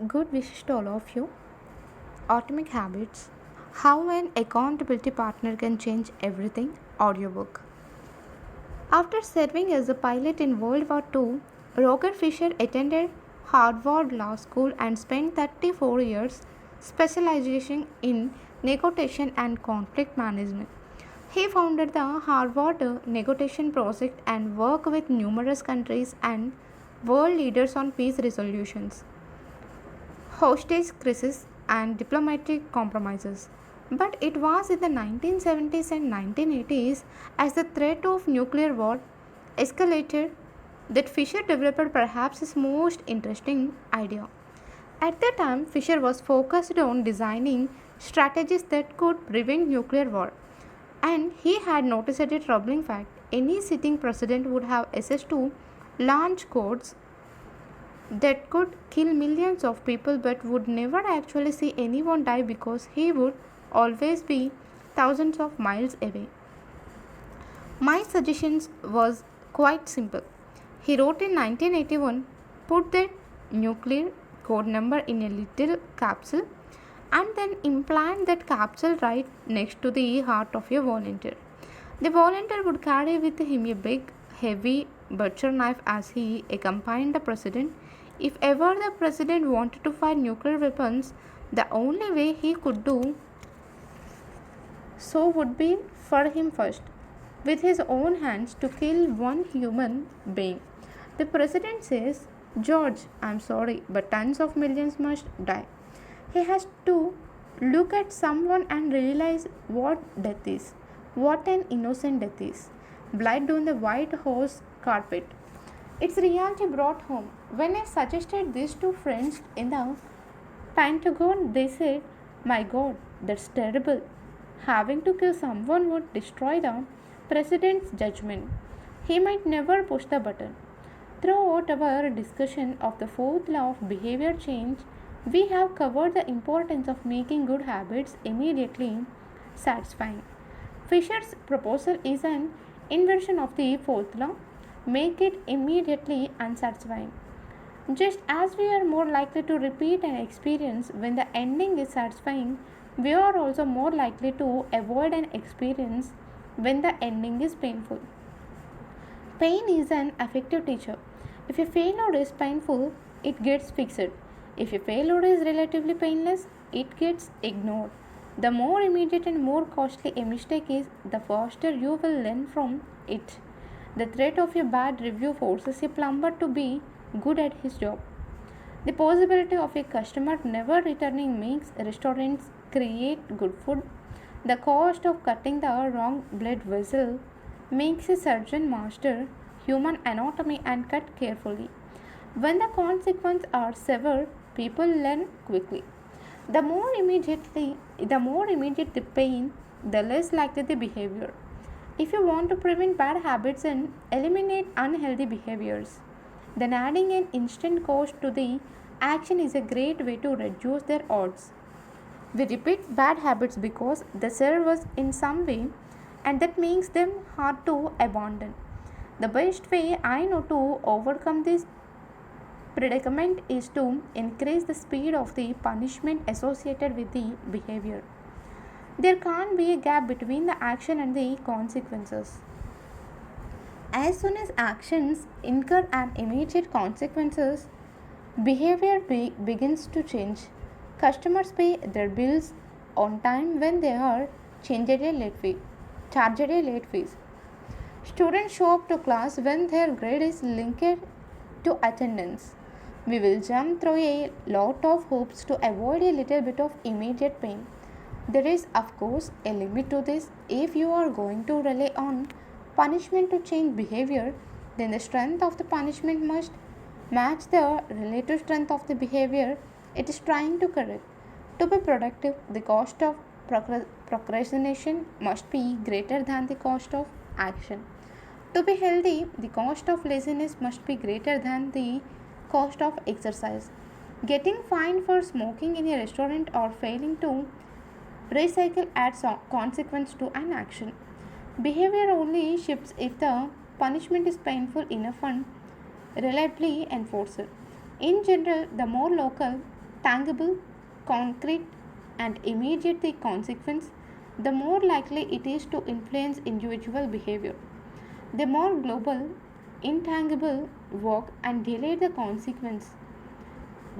Good wishes to all of you. Atomic Habits: How an Accountability Partner Can Change Everything audiobook. After serving as a pilot in World War II, Roger Fisher attended Harvard Law School and spent 34 years specializing in negotiation and conflict management. He founded the Harvard Negotiation Project and worked with numerous countries and world leaders on peace resolutions, hostage crises, and diplomatic compromises. But it was in the 1970s and 1980s, as the threat of nuclear war escalated, that Fisher developed perhaps his most interesting idea. At that time, Fisher was focused on designing strategies that could prevent nuclear war. And he had noticed a troubling fact: any sitting president would have access to launch codes that could kill millions of people but would never actually see anyone die because he would always be thousands of miles away. My suggestions was quite simple. He wrote in 1981, put the nuclear code number in a little capsule and then implant that capsule right next to the heart of a volunteer. The volunteer would carry with him a big, heavy butcher knife as he accompanied the president. If ever the president wanted to fire nuclear weapons, the only way he could do so would be for him first, with his own hands, to kill one human being. The president says, George, I'm sorry, but tons of millions must die. He has to look at someone and realize what death is, what an innocent death is. Blood on the white horse carpet. Its reality brought home. When I suggested this to friends in the Pentagon, they said, My God, that's terrible. Having to kill someone would destroy the president's judgment. He might never push the button. Throughout our discussion of the fourth law of behavior change, we have covered the importance of making good habits immediately satisfying. Fisher's proposal is an inversion of the fourth law: make it immediately unsatisfying. Just as we are more likely to repeat an experience when the ending is satisfying, we are also more likely to avoid an experience when the ending is painful. Pain is an effective teacher. If a failure is painful, it gets fixed. If a failure is relatively painless, it gets ignored. The more immediate and more costly a mistake is, the faster you will learn from it. The threat of a bad review forces a plumber to be good at his job. The possibility of a customer never returning makes restaurants create good food. The cost of cutting the wrong blood vessel makes a surgeon master human anatomy and cut carefully. When the consequences are severe, people learn quickly. The more immediate the pain, the less likely the behavior. If you want to prevent bad habits and eliminate unhealthy behaviors, then adding an instant cost to the action is a great way to reduce their odds. We repeat bad habits because they serve us in some way, and that makes them hard to abandon. The best way I know to overcome this predicament is to increase the speed of the punishment associated with the behavior. There can't be a gap between the action and the consequences. As soon as actions incur an immediate consequences, behavior begins to change. Customers pay their bills on time when they are charged a late fees. Students show up to class when their grade is linked to attendance. We will jump through a lot of hoops to avoid a little bit of immediate pain. There is, of course, a limit to this. If you are going to rely on punishment to change behavior, then the strength of the punishment must match the relative strength of the behavior it is trying to correct. To be productive, the cost of procrastination must be greater than the cost of action. To be healthy, the cost of laziness must be greater than the cost of exercise. Getting fined for smoking in a restaurant or failing to recycle adds consequence to an action. Behavior only shifts if the punishment is painful enough and reliably enforced. In general, the more local tangible, concrete, and immediate the consequence, the more likely it is to influence individual behavior. The more global, intangible work and delay the consequence,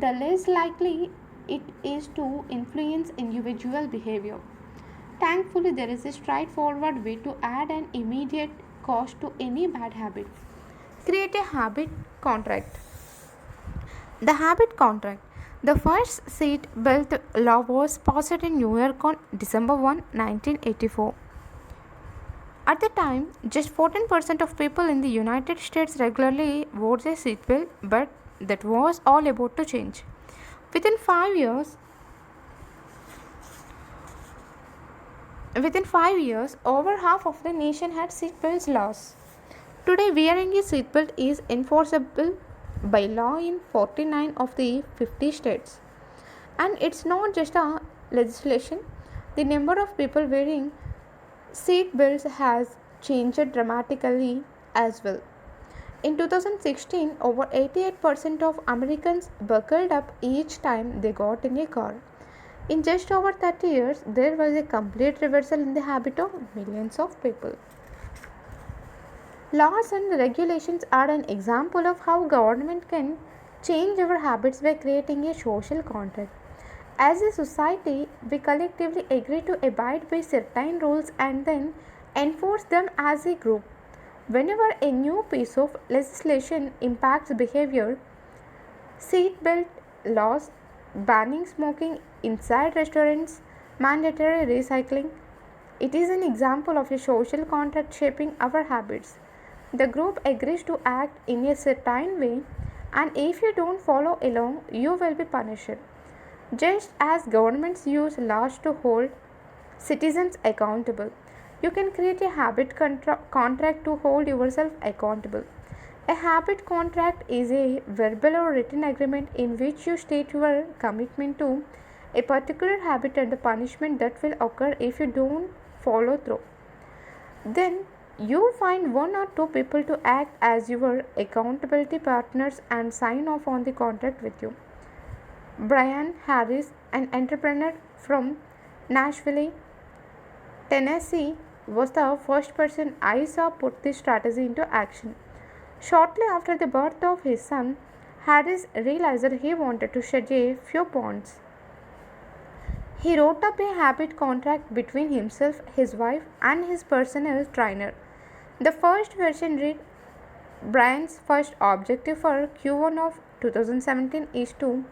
the less likely it is to influence individual behavior. Thankfully, there is a straightforward way to add an immediate cost to any bad habit. Create a habit contract. The habit contract. The first seat belt law was passed in New York on December 1, 1984. At the time, just 14% of people in the United States regularly wore a seatbelt, but that was all about to change. Within 5 years, over half of the nation had seatbelt laws. Today, wearing a seatbelt is enforceable by law in 49 of the 50 states. And it's not just a legislation, the number of people wearing seat belts has changed dramatically as well. In 2016, over 88% of Americans buckled up each time they got in a car. In just over 30 years, there was a complete reversal in the habit of millions of people. Laws and regulations are an example of how government can change our habits by creating a social contract. As a society, we collectively agree to abide by certain rules and then enforce them as a group. Whenever a new piece of legislation impacts behavior, seatbelt laws, banning smoking inside restaurants, mandatory recycling, it is an example of a social contract shaping our habits. The group agrees to act in a certain way, and if you don't follow along, you will be punished. Just as governments use laws to hold citizens accountable, you can create a habit contract to hold yourself accountable. A habit contract is a verbal or written agreement in which you state your commitment to a particular habit and the punishment that will occur if you don't follow through. Then you find one or two people to act as your accountability partners and sign off on the contract with you. Brian Harris, an entrepreneur from Nashville, Tennessee, was the first person I saw put this strategy into action. Shortly after the birth of his son, Harris realized that he wanted to shed a few pounds. He wrote up a habit contract between himself, his wife, and his personal trainer. The first version read, Brian's first objective for Q1 of 2017 is to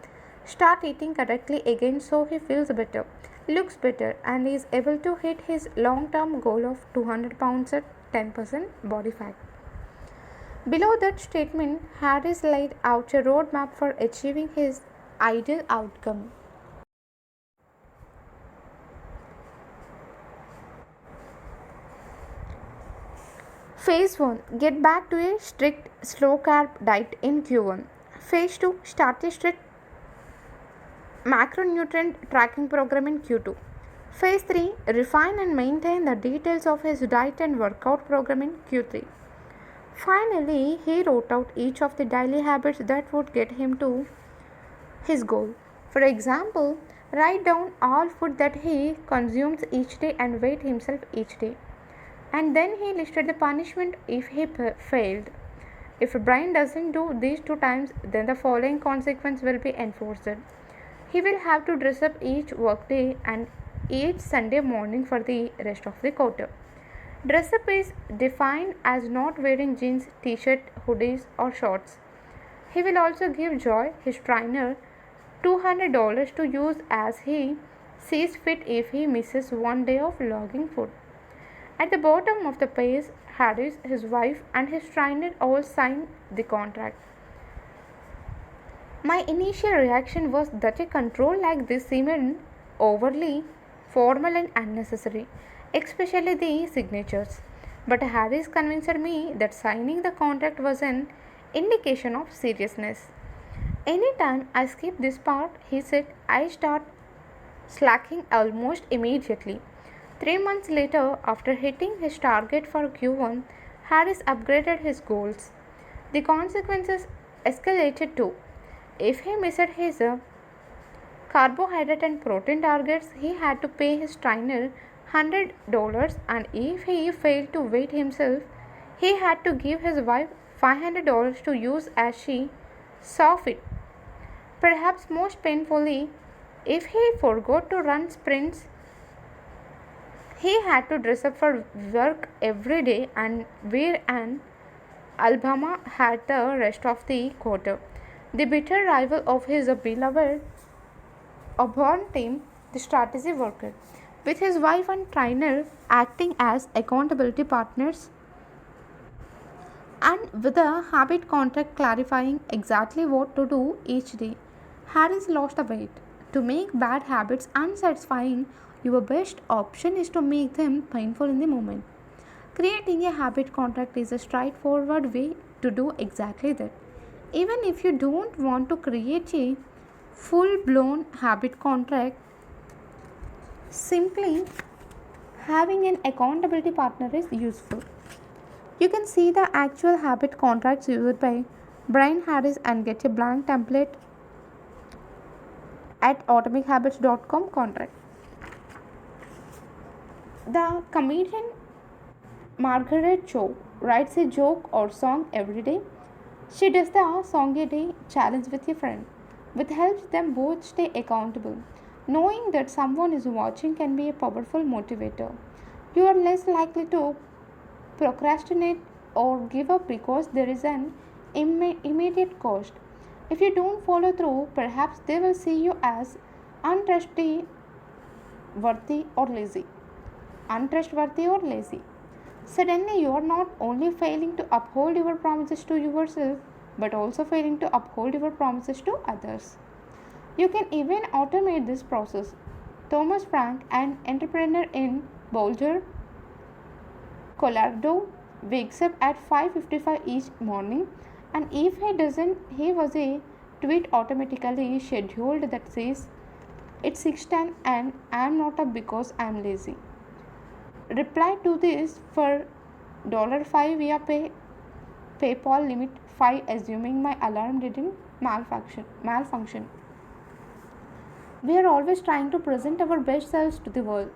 start eating correctly again so he feels better, looks better, and is able to hit his long term goal of 200 pounds at 10% body fat. Below that statement, Harris laid out a roadmap for achieving his ideal outcome. Phase 1, get back to a strict slow carb diet in Q1. Phase 2, start a strict macronutrient tracking program in Q2. Phase 3, refine and maintain the details of his diet and workout program in Q3. Finally, he wrote out each of the daily habits that would get him to his goal. For example, write down all food that he consumes each day and weigh himself each day. And then he listed the punishment if he failed. If Brian doesn't do these 2 times, then the following consequence will be enforced. He will have to dress up each workday and each Sunday morning for the rest of the quarter. Dress up is defined as not wearing jeans, t-shirt, hoodies or shorts. He will also give Joy, his trainer, $200 to use as he sees fit if he misses one day of logging food. At the bottom of the page, Harris, his wife, and his trainer all signed the contract. My initial reaction was that a control like this seemed overly formal and unnecessary, especially the signatures. But Harris convinced me that signing the contract was an indication of seriousness. Anytime I skip this part, he said, I start slacking almost immediately. 3 months later, after hitting his target for Q1, Harris upgraded his goals. The consequences escalated too. If he missed his carbohydrate and protein targets, he had to pay his trainer $100, and if he failed to weight himself, he had to give his wife $500 to use as she saw fit. Perhaps most painfully, if he forgot to run sprints, he had to dress up for work every day and wear an Alabama had the rest of the quarter. The bitter rival of his beloved Auburn team, the strategy worker, with his wife and trainer acting as accountability partners and with a habit contract clarifying exactly what to do each day. Harris lost the weight. To make bad habits unsatisfying, your best option is to make them painful in the moment. Creating a habit contract is a straightforward way to do exactly that. Even if you don't want to create a full blown habit contract, simply having an accountability partner is useful. You can see the actual habit contracts used by Brian Harris and get a blank template at atomichabits.com contract. The comedian Margaret Cho writes a joke or song every day. She does the song a day challenge with a friend, which helps them both stay accountable. Knowing that someone is watching can be a powerful motivator. You are less likely to procrastinate or give up because there is an immediate cost. If you don't follow through, perhaps they will see you as untrustworthy or lazy. Untrustworthy or lazy. Suddenly, you are not only failing to uphold your promises to yourself, but also failing to uphold your promises to others. You can even automate this process. Thomas Frank, an entrepreneur in Boulder, Colorado, wakes up at 5:55 each morning, and if he doesn't, he was a tweet automatically scheduled that says it's 6:10 and I'm not up because I'm lazy. Reply to this for $5 via PayPal limit 5 assuming my alarm didn't malfunction. We are always trying to present our best selves to the world.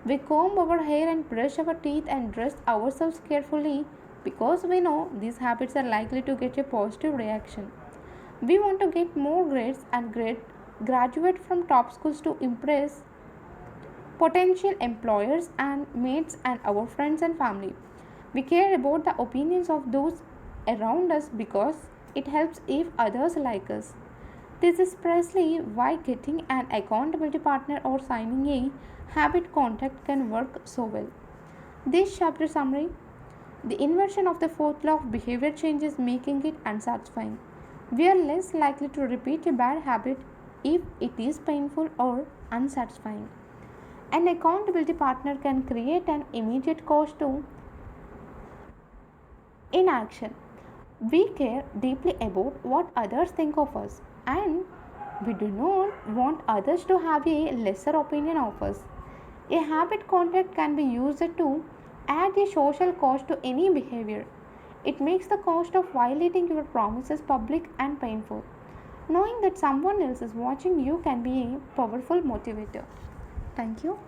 We comb our hair and brush our teeth and dress ourselves carefully because we know these habits are likely to get a positive reaction. We want to get more grades and graduate from top schools to impress potential employers and mates and our friends and family. We care about the opinions of those around us because it helps if others like us. This is precisely why getting an accountability partner or signing a habit contract can work so well. This chapter summary: the inversion of the fourth law of behavior change is making it unsatisfying. We are less likely to repeat a bad habit if it is painful or unsatisfying. An accountability partner can create an immediate cost to inaction. We care deeply about what others think of us, and we do not want others to have a lesser opinion of us. A habit contract can be used to add a social cost to any behavior. It makes the cost of violating your promises public and painful. Knowing that someone else is watching you can be a powerful motivator. Thank you.